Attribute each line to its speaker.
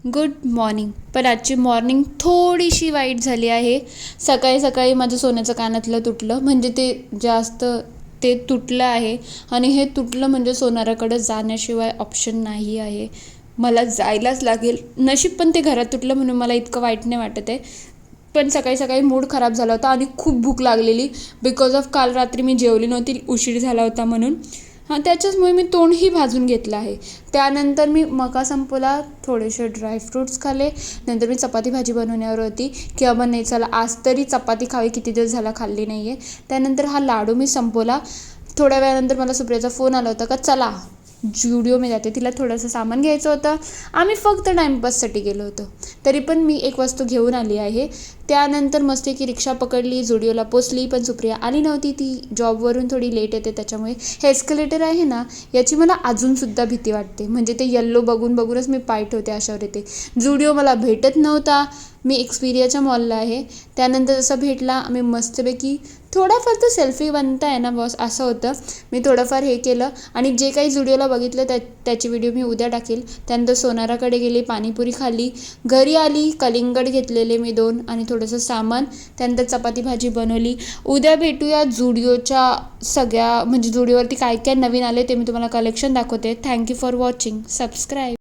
Speaker 1: Good morning. पण आजची morning थोडीशी वाईट झाली आहे. सकाळी सकाळी माझं सोन्याचं कानातलं तुटलं, म्हणजे ते तुटलं आहे. आणि हे तुटलं म्हणजे सोनाराकडे जाण्याशिवाय ऑप्शन नाही आहे. मला जायलाच लागेल. नशीब पण ते घरात तुटलं म्हणून मला इतकं वाईट नाही वाटत आहे. पण सकाळी सकाळी मूड खराब झाला होता आणि खूप भूक लागलेली, बिकॉज ऑफ काल रात्री मी जेवली नव्हती, उशीर झाला होता म्हणून. त्याच्याचमुळे मी तोंडही भाजून घेतलं आहे. त्यानंतर मी मका संपवला, थोडेसे ड्रायफ्रूट्स खाल्ले. नंतर मी चपाती भाजी बनवण्यावर होती की अबा नाही चला आज तरी चपाती खावी, किती दिवस झाला खाल्ली नाही आहे. त्यानंतर हा लाडू मी संपवला. थोड्या वेळानंतर मला सुप्रियाचा फोन आला होता का चला जुडिओ मी जाते, तिला थोडंसं सामान घ्यायचं होतं. आम्ही फक्त टाईमपाससाठी गेलो होतो, तरी पण मी एक वस्तू घेऊन आली आहे. त्यानंतर मस्त की रिक्षा पकडली, जुडिओला पोचली. पण सुप्रिया आली नव्हती, ती जॉबवरून थोडी लेट येते त्याच्यामुळे. हे एस्केलेटर आहे ना, याची मला अजूनसुद्धा भीती वाटते. म्हणजे ते येल्लो बघून बघूनच मी पाय ठेवते अशावर येते. जुडिओ मला भेटत नव्हता. मी एक्सपिरियाच्या मॉलला आहे. त्यानंतर जसं भेटला, आम्ही मस्तपैकी थोडाफार तर सेल्फी बनता आहे ना बॉस, असं होतं. मी थोडंफार हे केलं आणि जे काही जुडिओला बघितलं त्याची व्हिडिओ मी उद्या टाकेल. त्यानंतर सोनाराकडे गेले, पाणीपुरी खाल्ली, घरी आली, कलिंगड घेतलेले मी 2 आणि थोडंसं सामान. त्यानंतर चपाती भाजी बनवली. उद्या भेटूया जुडिओच्या सगळ्या, म्हणजे जुडिओवरती काय काय नवीन आले ते मी तुम्हाला कलेक्शन दाखवते. Thank you for watching. सबस्क्राईब.